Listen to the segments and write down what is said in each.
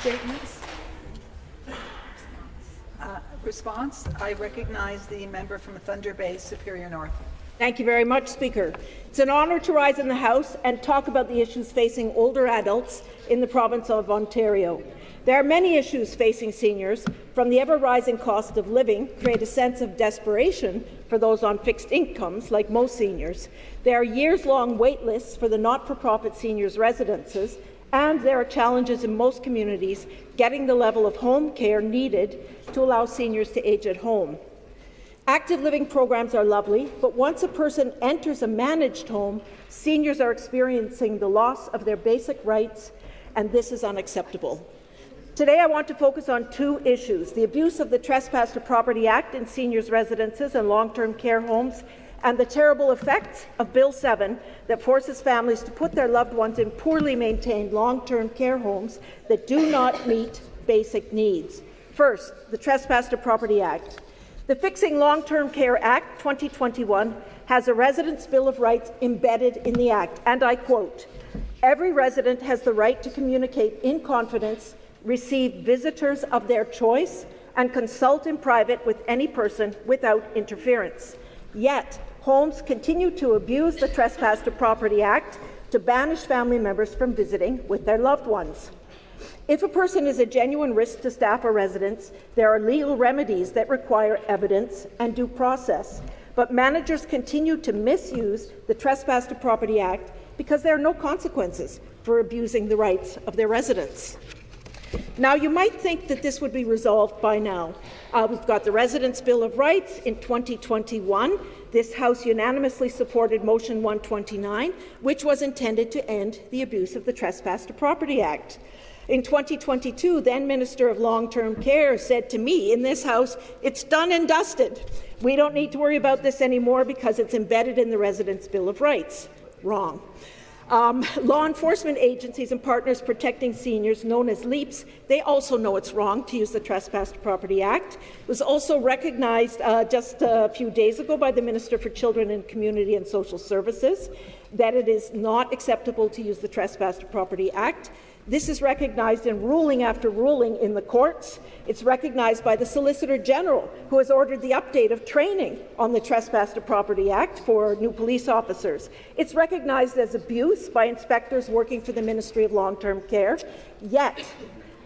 statements? Response. I recognize the member from Thunder Bay, Superior North. Thank you very much, Speaker. It's an honour to rise in the House and talk about the issues facing older adults in the province of Ontario. There are many issues facing seniors, from the ever-rising cost of living, create a sense of desperation for those on fixed incomes, like most seniors. There are years-long wait lists for the not-for-profit seniors' residences, and there are challenges in most communities getting the level of home care needed to allow seniors to age at home. Active living programs are lovely, but once a person enters a managed home, seniors are experiencing the loss of their basic rights, and this is unacceptable. Today, I want to focus on two issues: the abuse of the Trespass to Property Act in seniors' residences and long-term care homes, and the terrible effects of Bill 7 that forces families to put their loved ones in poorly maintained long-term care homes that do not meet basic needs. First, the Trespass to Property Act. The Fixing Long-Term Care Act 2021 has a Residents' Bill of Rights embedded in the Act, and I quote, "Every resident has the right to communicate in confidence, receive visitors of their choice, and consult in private with any person without interference." Yet, homes continue to abuse the Trespass to Property Act to banish family members from visiting with their loved ones. If a person is a genuine risk to staff or residents, there are legal remedies that require evidence and due process. But managers continue to misuse the Trespass to Property Act because there are no consequences for abusing the rights of their residents. Now, you might think that this would be resolved by now. We've got the Residents' Bill of Rights in 2021. This House unanimously supported Motion 129, which was intended to end the abuse of the Trespass to Property Act. In 2022, then Minister of Long-Term Care said to me in this House, "It's done and dusted. We don't need to worry about this anymore because it's embedded in the Residents' Bill of Rights." Wrong. Law enforcement agencies and partners protecting seniors, known as LEAPs, they also know it's wrong to use the Trespass to Property Act. It was also recognized just a few days ago by the Minister for Children and Community and Social Services that it is not acceptable to use the Trespass to Property Act. This is recognized in ruling after ruling in the courts. It's recognized by the Solicitor General, who has ordered the update of training on the Trespass to Property Act for new police officers. It's recognized as abuse by inspectors working for the Ministry of Long-Term Care. Yet,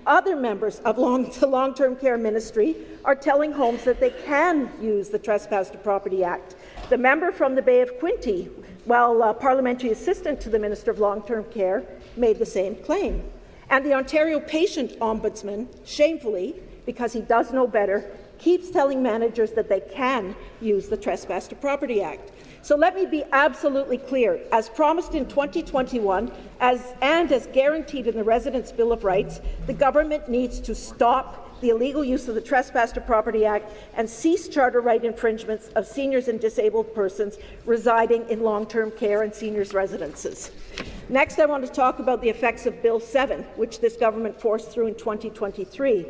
other members of the Long-Term Care Ministry are telling homes that they can use the Trespass to Property Act. The member from the Bay of Quinte, while parliamentary assistant to the Minister of Long-Term Care, made the same claim. And the Ontario Patient Ombudsman, shamefully, because he does know better, keeps telling managers that they can use the Trespass to Property Act. So let me be absolutely clear. As promised in 2021 and as guaranteed in the Residents' Bill of Rights, the government needs to stop the illegal use of the Trespass to Property Act and cease charter right infringements of seniors and disabled persons residing in long-term care and seniors' residences. Next, I want to talk about the effects of Bill 7, which this government forced through in 2023.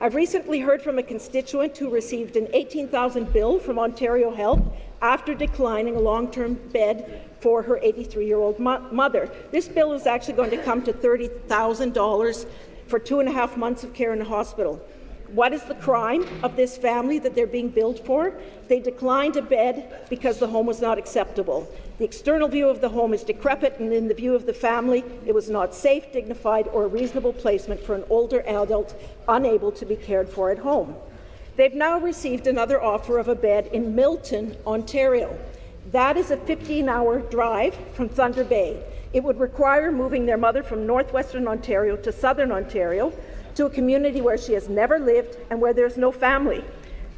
I've recently heard from a constituent who received an $18,000 bill from Ontario Health after declining a long-term bed for her 83-year-old mother. This bill is actually going to come to $30,000 for 2.5 months of care in a hospital. What is the crime of this family that they're being billed for? They declined a bed because the home was not acceptable. The external view of the home is decrepit, and in the view of the family, it was not safe, dignified, or a reasonable placement for an older adult unable to be cared for at home. They've now received another offer of a bed in Milton, Ontario. That is a 15-hour drive from Thunder Bay. It would require moving their mother from northwestern Ontario to southern Ontario, to a community where she has never lived and where there's no family.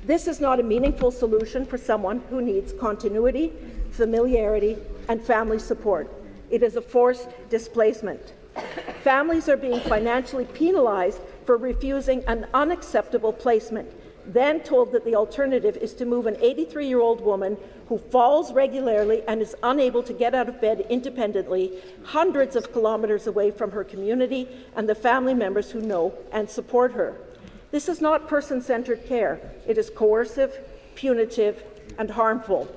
This is not a meaningful solution for someone who needs continuity, familiarity, and family support. It is a forced displacement. Families are being financially penalized for refusing an unacceptable placement, then told that the alternative is to move an 83-year-old woman who falls regularly and is unable to get out of bed independently, hundreds of kilometres away from her community and the family members who know and support her. This is not person-centred care. It is coercive, punitive, and harmful.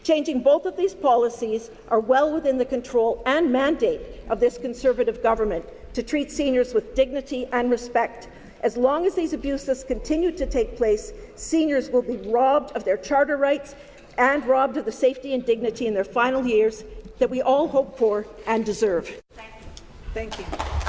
Changing both of these policies are well within the control and mandate of this Conservative government, to treat seniors with dignity and respect. As long as these abuses continue to take place, seniors will be robbed of their charter rights and robbed of the safety and dignity in their final years that we all hope for and deserve. Thank you.